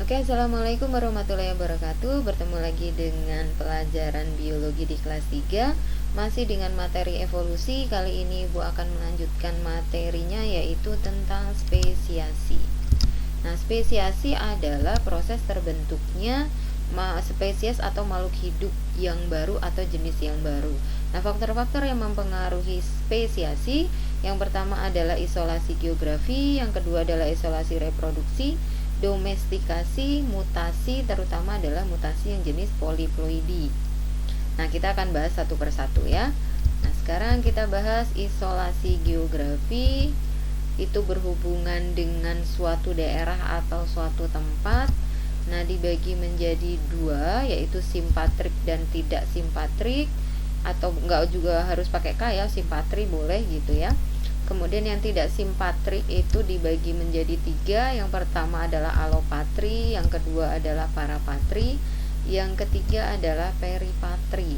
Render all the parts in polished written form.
Oke, assalamualaikum warahmatullahi wabarakatuh. Bertemu lagi dengan pelajaran biologi di kelas 3. Masih dengan materi evolusi. Kali ini Ibu akan melanjutkan materinya, yaitu tentang spesiasi. Nah, spesiasi adalah proses terbentuknya spesies atau makhluk hidup yang baru atau jenis yang baru. Nah, faktor-faktor yang mempengaruhi spesiasi, yang pertama adalah isolasi geografi, yang kedua adalah isolasi reproduksi, domestikasi, mutasi, terutama adalah mutasi yang jenis poliploidi. Nah, kita akan bahas satu persatu ya. Nah, sekarang kita bahas isolasi geografi. Itu berhubungan dengan suatu daerah atau suatu tempat. Nah, dibagi menjadi dua, yaitu simpatrik dan tidak simpatrik, atau enggak juga harus pakai K ya, simpatri boleh gitu ya. Kemudian yang tidak simpatrik itu dibagi menjadi tiga. Yang pertama adalah alopatri, yang kedua adalah parapatri, yang ketiga adalah peripatri.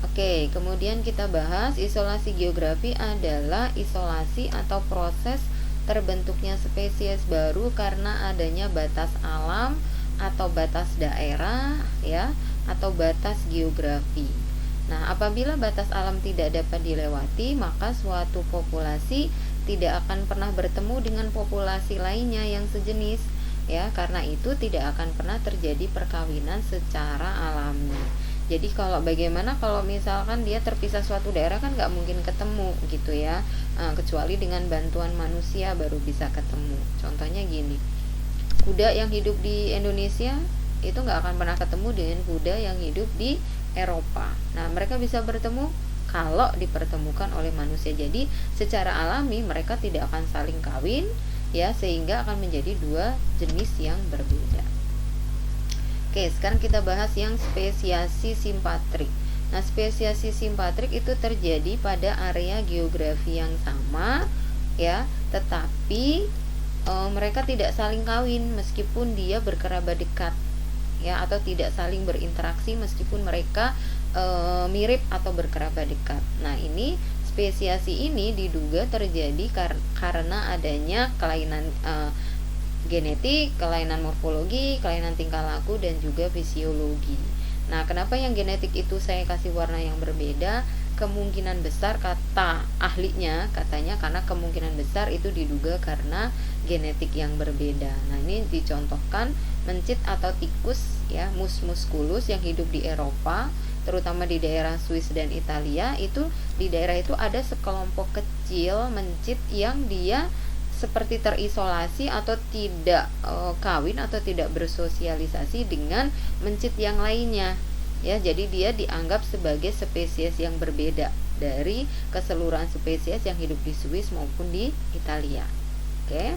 Oke, kemudian kita bahas isolasi geografi adalah isolasi atau proses terbentuknya spesies baru karena adanya batas alam atau batas daerah ya, atau batas geografi. Nah, apabila batas alam tidak dapat dilewati, maka suatu populasi tidak akan pernah bertemu dengan populasi lainnya yang sejenis ya, karena itu tidak akan pernah terjadi perkawinan secara alami. Jadi bagaimana kalau misalkan dia terpisah suatu daerah, kan nggak mungkin ketemu gitu ya, kecuali dengan bantuan manusia baru bisa ketemu. Contohnya gini, kuda yang hidup di Indonesia itu nggak akan pernah ketemu dengan kuda yang hidup di Eropa. Nah, mereka bisa bertemu kalau dipertemukan oleh manusia. Jadi secara alami mereka tidak akan saling kawin ya, sehingga akan menjadi dua jenis yang berbeda. Oke, sekarang kita bahas yang spesiasi simpatrik. Nah, spesiasi simpatrik itu terjadi pada area geografi yang sama ya, tetapi mereka tidak saling kawin meskipun dia berkerabat dekat ya, atau tidak saling berinteraksi meskipun mereka mirip atau berkerabat dekat. Nah, ini spesiasi ini diduga terjadi karena adanya kelainan genetik, kelainan morfologi, kelainan tingkah laku, dan juga fisiologi. Nah, kenapa yang genetik itu saya kasih warna yang berbeda? Kemungkinan besar, kata ahlinya, katanya karena kemungkinan besar itu diduga karena genetik yang berbeda. Nah, ini dicontohkan mencit atau tikus ya, mus musculus yang hidup di Eropa, terutama di daerah Swiss dan Italia. Itu di daerah itu ada sekelompok kecil mencit yang dia seperti terisolasi atau tidak kawin atau tidak bersosialisasi dengan mencit yang lainnya ya. Jadi dia dianggap sebagai spesies yang berbeda dari keseluruhan spesies yang hidup di Swiss maupun di Italia. Oke.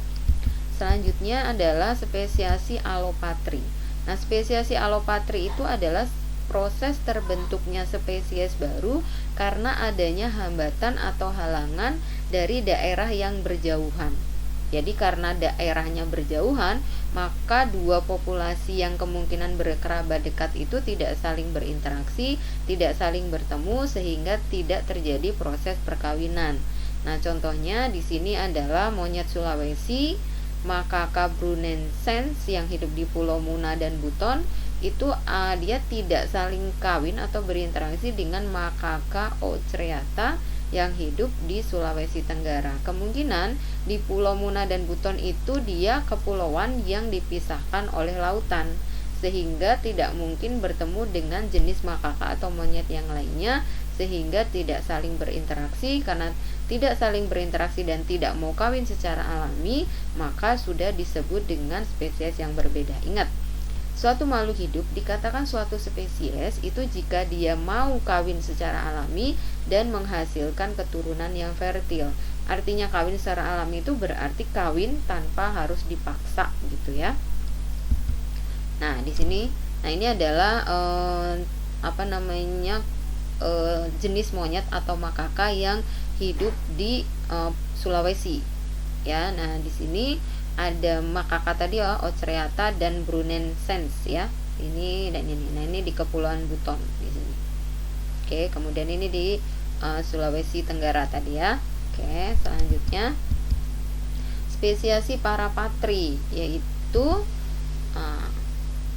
Selanjutnya adalah spesiasi alopatri. Nah, spesiasi alopatri itu adalah proses terbentuknya spesies baru karena adanya hambatan atau halangan dari daerah yang berjauhan. Jadi karena daerahnya berjauhan, maka dua populasi yang kemungkinan berkerabat dekat itu tidak saling berinteraksi, tidak saling bertemu, sehingga tidak terjadi proses perkawinan. Nah, contohnya di sini adalah monyet Sulawesi, Macaca brunensens yang hidup di Pulau Muna dan Buton. Itu dia tidak saling kawin atau berinteraksi dengan Macaca ocreata yang hidup di Sulawesi Tenggara. Kemungkinan di Pulau Muna dan Buton itu dia kepulauan yang dipisahkan oleh lautan, sehingga tidak mungkin bertemu dengan jenis makaka atau monyet yang lainnya, sehingga tidak saling berinteraksi. Karena tidak saling berinteraksi dan tidak mau kawin secara alami, maka sudah disebut dengan spesies yang berbeda. Ingat, suatu makhluk hidup dikatakan suatu spesies itu jika dia mau kawin secara alami dan menghasilkan keturunan yang fertil. Artinya kawin secara alami itu berarti kawin tanpa harus dipaksa gitu ya. Nah, di sini, ini adalah jenis monyet atau makaka yang hidup di Sulawesi ya. Nah, di sini ada makaka tadi ya, ocreata dan brunensens ya. Ini dan ini. Nah, ini di Kepulauan Buton di sini. Oke, kemudian ini di Sulawesi Tenggara tadi ya. Oke, selanjutnya spesiasi parapatri, yaitu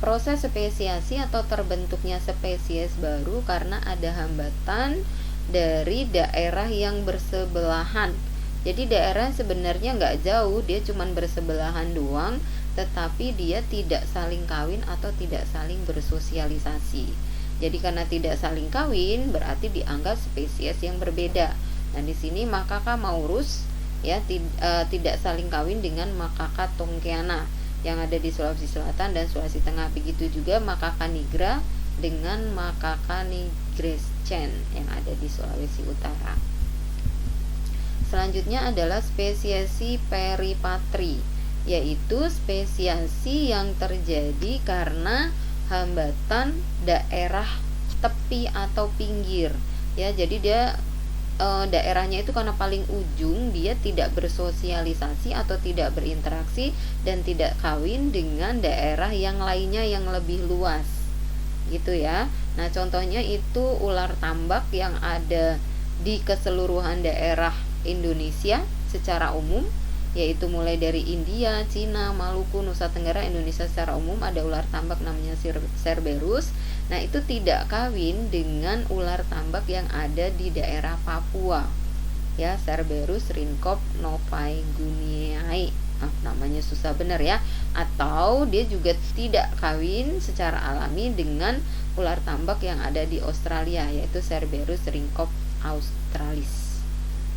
proses spesiasi atau terbentuknya spesies baru karena ada hambatan dari daerah yang bersebelahan. Jadi daerah sebenarnya nggak jauh, dia cuman bersebelahan doang, tetapi dia tidak saling kawin atau tidak saling bersosialisasi. Jadi karena tidak saling kawin berarti dianggap spesies yang berbeda. Nah, di sini Macaca maurus ya tidak saling kawin dengan Macaca tonkeana yang ada di Sulawesi Selatan dan Sulawesi Tengah. Begitu juga Macaca nigra dengan Macaca nigrescens yang ada di Sulawesi Utara. Selanjutnya adalah spesiasi peripatri, yaitu spesiasi yang terjadi karena hambatan daerah tepi atau pinggir. Ya, jadi dia daerahnya itu karena paling ujung, dia tidak bersosialisasi atau tidak berinteraksi dan tidak kawin dengan daerah yang lainnya yang lebih luas gitu ya. Nah, contohnya itu ular tambak yang ada di keseluruhan daerah Indonesia secara umum, yaitu mulai dari India, Cina, Maluku, Nusa Tenggara, Indonesia secara umum ada ular tambak namanya Cerberus. Nah, itu tidak kawin dengan ular tambak yang ada di daerah Papua. Ya, Cerberus rhincop novaeguineae. Namanya susah benar ya. Atau dia juga tidak kawin secara alami dengan ular tambak yang ada di Australia, yaitu Cerberus rhincop australis.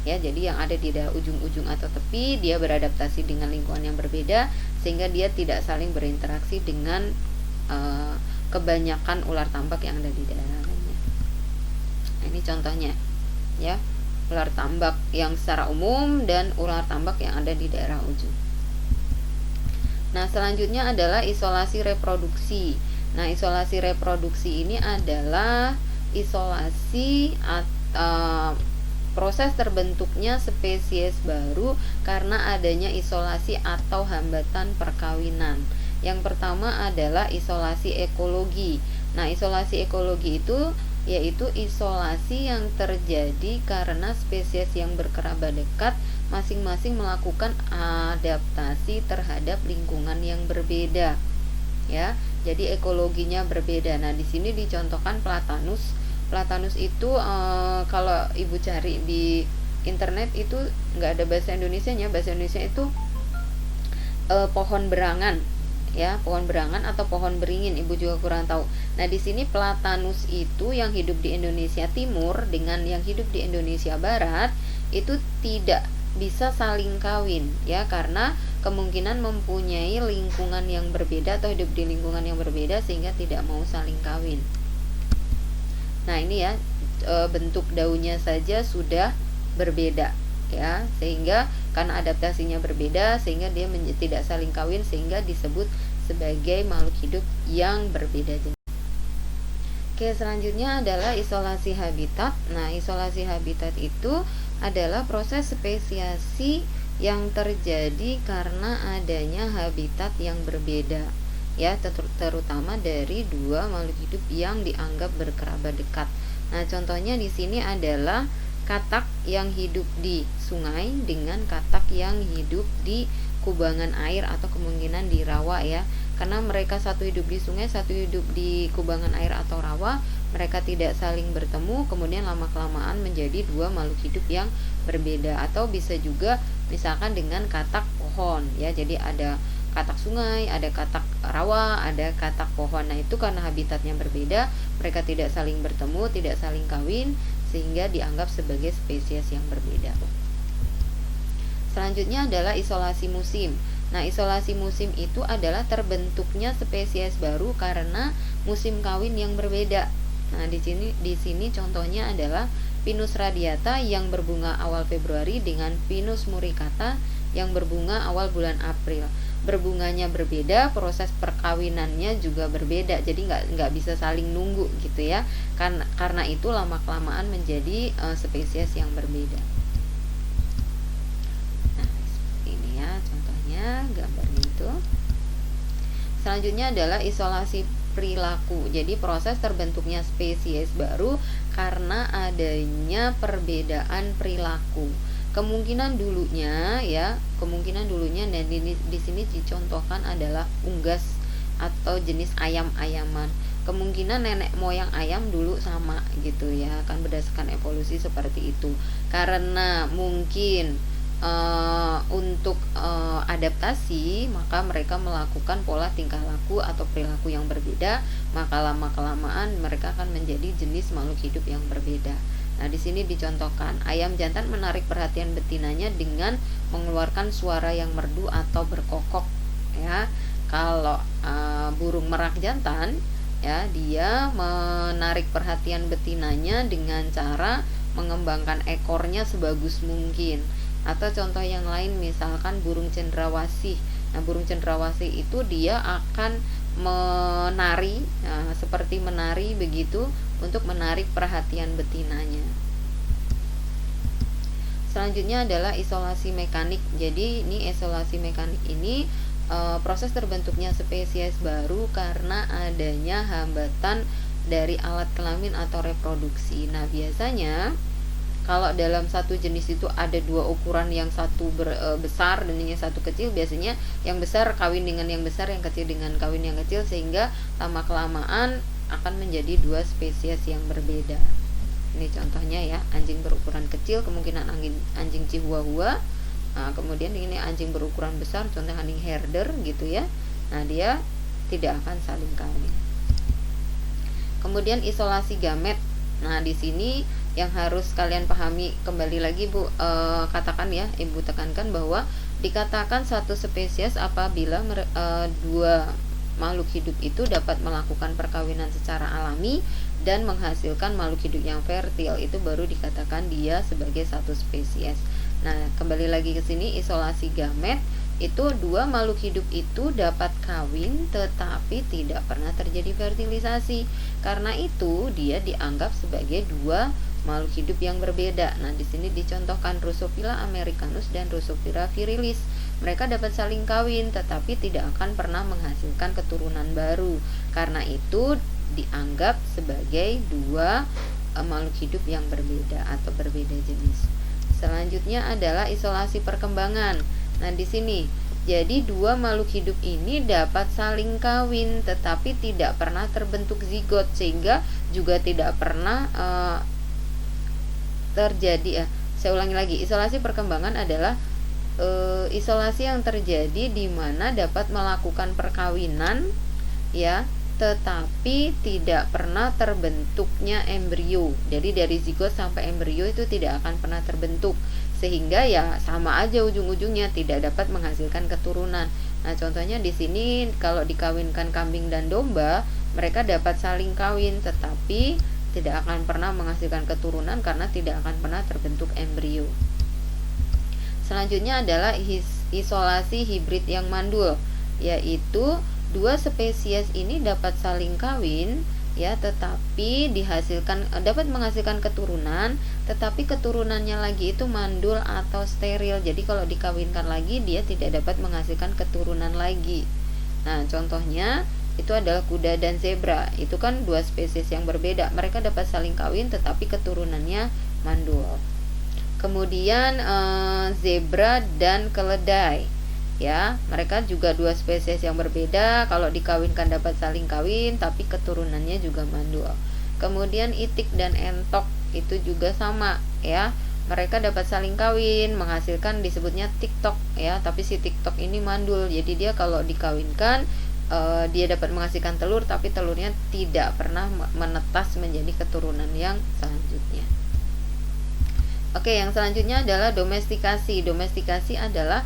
Ya, jadi yang ada di daerah ujung-ujung atau tepi, dia beradaptasi dengan lingkungan yang berbeda sehingga dia tidak saling berinteraksi dengan kebanyakan ular tambak yang ada di daerah lainnya. Nah, ini contohnya ya, ular tambak yang secara umum dan ular tambak yang ada di daerah ujung. Nah, selanjutnya adalah isolasi reproduksi. Nah, isolasi reproduksi ini adalah isolasi atau proses terbentuknya spesies baru karena adanya isolasi atau hambatan perkawinan. Yang pertama adalah isolasi ekologi. Nah, isolasi ekologi itu yaitu isolasi yang terjadi karena spesies yang berkerabat dekat masing-masing melakukan adaptasi terhadap lingkungan yang berbeda. Ya, jadi ekologinya berbeda. Nah, di sini dicontohkan Platanus. Platanus itu kalau ibu cari di internet itu nggak ada bahasa Indonesianya. Bahasa Indonesia itu pohon berangan. Ya, pohon berangan atau pohon beringin, ibu juga kurang tahu. Nah, di sini Platanus itu yang hidup di Indonesia Timur dengan yang hidup di Indonesia Barat itu tidak bisa saling kawin ya, karena kemungkinan mempunyai lingkungan yang berbeda atau hidup di lingkungan yang berbeda sehingga tidak mau saling kawin. Nah, ini ya bentuk daunnya saja sudah berbeda ya, sehingga karena adaptasinya berbeda sehingga dia tidak saling kawin sehingga disebut sebagai makhluk hidup yang berbeda jenis. Oke, selanjutnya adalah isolasi habitat. Nah, isolasi habitat itu adalah proses spesiasi yang terjadi karena adanya habitat yang berbeda ya, terutama dari dua makhluk hidup yang dianggap berkerabat dekat. Nah, contohnya di sini adalah katak yang hidup di sungai dengan katak yang hidup di kubangan air atau kemungkinan di rawa ya. Karena mereka satu hidup di sungai, satu hidup di kubangan air atau rawa, mereka tidak saling bertemu, kemudian lama-kelamaan menjadi dua makhluk hidup yang berbeda. Atau bisa juga misalkan dengan katak pohon ya. Jadi ada katak sungai, ada katak rawa, ada katak pohon. Nah, itu karena habitatnya berbeda, mereka tidak saling bertemu, tidak saling kawin, sehingga dianggap sebagai spesies yang berbeda. Selanjutnya adalah isolasi musim. Nah, isolasi musim itu adalah terbentuknya spesies baru karena musim kawin yang berbeda. Nah, di sini contohnya adalah Pinus radiata yang berbunga awal Februari dengan Pinus muricata yang berbunga awal bulan April. Berbunganya berbeda, proses perkawinannya juga berbeda, jadi nggak bisa saling nunggu gitu ya. Karena itu lama kelamaan menjadi spesies yang berbeda. Nah, ini ya contohnya gambarnya itu. Selanjutnya adalah isolasi perilaku. Jadi proses terbentuknya spesies baru karena adanya perbedaan perilaku. Kemungkinan dulunya dan di sini dicontohkan adalah unggas atau jenis ayam-ayaman. Kemungkinan nenek moyang ayam dulu sama gitu ya, kan berdasarkan evolusi seperti itu. Karena mungkin untuk adaptasi, maka mereka melakukan pola tingkah laku atau perilaku yang berbeda, maka lama-kelamaan mereka akan menjadi jenis makhluk hidup yang berbeda. Nah, di sini dicontohkan ayam jantan menarik perhatian betinanya dengan mengeluarkan suara yang merdu atau berkokok ya. Kalau burung merak jantan ya, dia menarik perhatian betinanya dengan cara mengembangkan ekornya sebagus mungkin. Atau contoh yang lain misalkan burung cendrawasih. Nah, burung cendrawasih itu dia akan menari seperti menari begitu untuk menarik perhatian betinanya. Selanjutnya adalah isolasi mekanik. Jadi ini isolasi mekanik ini proses terbentuknya spesies baru karena adanya hambatan dari alat kelamin atau reproduksi. Nah, biasanya kalau dalam satu jenis itu ada dua ukuran, yang satu besar dan yang satu kecil, biasanya yang besar kawin dengan yang besar, yang kecil dengan kawin yang kecil, sehingga lama kelamaan akan menjadi dua spesies yang berbeda. Ini contohnya ya, anjing berukuran kecil kemungkinan anjing Chihuahua. Nah, kemudian ini anjing berukuran besar, contoh anjing herder gitu ya. Nah, dia tidak akan saling kawin. Kemudian isolasi gamet. Nah, di sini yang harus kalian pahami, kembali lagi Bu katakan ya, Ibu tekankan bahwa dikatakan satu spesies apabila dua makhluk hidup itu dapat melakukan perkawinan secara alami dan menghasilkan makhluk hidup yang fertil, itu baru dikatakan dia sebagai satu spesies. Nah, kembali lagi ke sini, isolasi gamet itu dua makhluk hidup itu dapat kawin tetapi tidak pernah terjadi fertilisasi. Karena itu dia dianggap sebagai dua makhluk hidup yang berbeda. Nah, di sini dicontohkan Drosophila americanus dan Drosophila virilis. Mereka dapat saling kawin tetapi tidak akan pernah menghasilkan keturunan baru. Karena itu dianggap sebagai dua makhluk hidup yang berbeda atau berbeda jenis. Selanjutnya adalah isolasi perkembangan. Nah, di sini jadi dua makhluk hidup ini dapat saling kawin tetapi tidak pernah terbentuk zigot, sehingga juga tidak pernah terjadi saya ulangi lagi, isolasi perkembangan adalah isolasi yang terjadi di mana dapat melakukan perkawinan ya, tetapi tidak pernah terbentuknya embrio. Jadi dari zigot sampai embrio itu tidak akan pernah terbentuk, sehingga ya sama aja ujung-ujungnya tidak dapat menghasilkan keturunan. Nah, contohnya di sini kalau dikawinkan kambing dan domba, mereka dapat saling kawin tetapi tidak akan pernah menghasilkan keturunan karena tidak akan pernah terbentuk embrio. Selanjutnya adalah isolasi hibrid yang mandul, yaitu dua spesies ini dapat saling kawin ya, tetapi dapat menghasilkan keturunan, tetapi keturunannya lagi itu mandul atau steril. Jadi kalau dikawinkan lagi dia tidak dapat menghasilkan keturunan lagi. Nah, contohnya itu adalah kuda dan zebra. Itu kan dua spesies yang berbeda. Mereka dapat saling kawin tetapi keturunannya mandul. Kemudian zebra dan keledai. Ya, mereka juga dua spesies yang berbeda. Kalau dikawinkan dapat saling kawin tapi keturunannya juga mandul. Kemudian itik dan entok itu juga sama ya. Mereka dapat saling kawin, menghasilkan disebutnya tiktok ya, tapi si tiktok ini mandul. Jadi dia kalau dikawinkan dia dapat menghasilkan telur tapi telurnya tidak pernah menetas menjadi keturunan yang selanjutnya. Oke, yang selanjutnya adalah domestikasi. Domestikasi adalah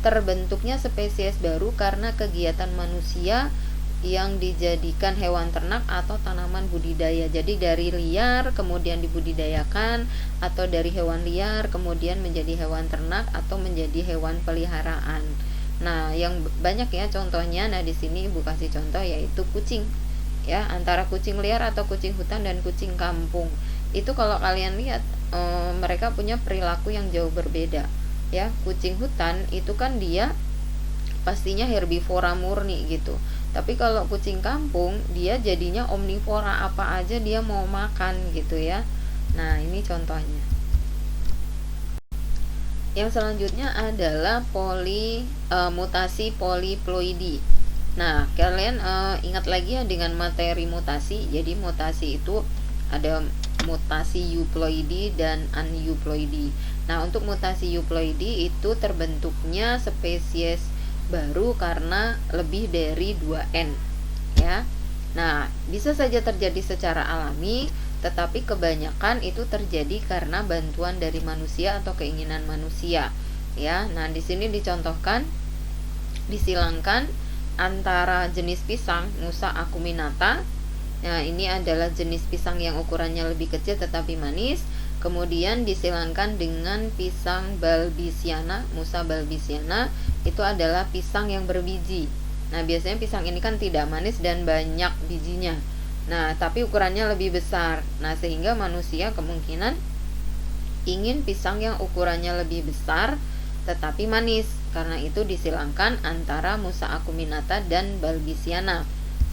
terbentuknya spesies baru karena kegiatan manusia yang dijadikan hewan ternak atau tanaman budidaya. Jadi dari liar kemudian dibudidayakan, atau dari hewan liar kemudian menjadi hewan ternak atau menjadi hewan peliharaan. Nah, yang banyak ya contohnya. Nah, di sini Ibu kasih contoh yaitu kucing. Ya, antara kucing liar atau kucing hutan dan kucing kampung. Itu kalau kalian lihat mereka punya perilaku yang jauh berbeda. Ya, kucing hutan itu kan dia pastinya herbivora murni gitu. Tapi kalau kucing kampung dia jadinya omnivora, apa aja dia mau makan gitu ya. Nah, ini contohnya. Yang selanjutnya adalah mutasi poliploidi. Nah, kalian ingat lagi ya dengan materi mutasi. Jadi mutasi itu ada mutasi euploidi dan aneuploidi. Nah, untuk mutasi euploidi itu terbentuknya spesies baru karena lebih dari 2N ya. Nah, bisa saja terjadi secara alami, tetapi kebanyakan itu terjadi karena bantuan dari manusia atau keinginan manusia ya. Nah, di sini dicontohkan disilangkan antara jenis pisang Musa acuminata. Nah, ini adalah jenis pisang yang ukurannya lebih kecil tetapi manis. Kemudian disilangkan dengan pisang balbisiana, Musa balbisiana, itu adalah pisang yang berbiji. Nah, biasanya pisang ini kan tidak manis dan banyak bijinya. Nah, tapi ukurannya lebih besar. Nah, sehingga manusia kemungkinan ingin pisang yang ukurannya lebih besar tetapi manis. Karena itu disilangkan antara Musa acuminata dan balbisiana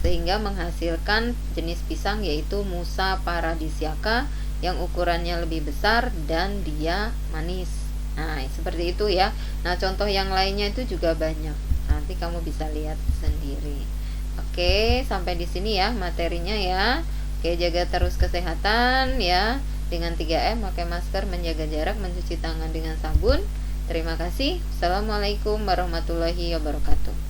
sehingga menghasilkan jenis pisang yaitu Musa paradisiaca yang ukurannya lebih besar dan dia manis. Nah, seperti itu ya. Nah, contoh yang lainnya itu juga banyak. Nanti kamu bisa lihat sendiri. Oke, sampai di sini ya materinya ya. Oke, jaga terus kesehatan ya. Dengan 3M, pakai masker, menjaga jarak, mencuci tangan dengan sabun. Terima kasih. Assalamualaikum warahmatullahi wabarakatuh.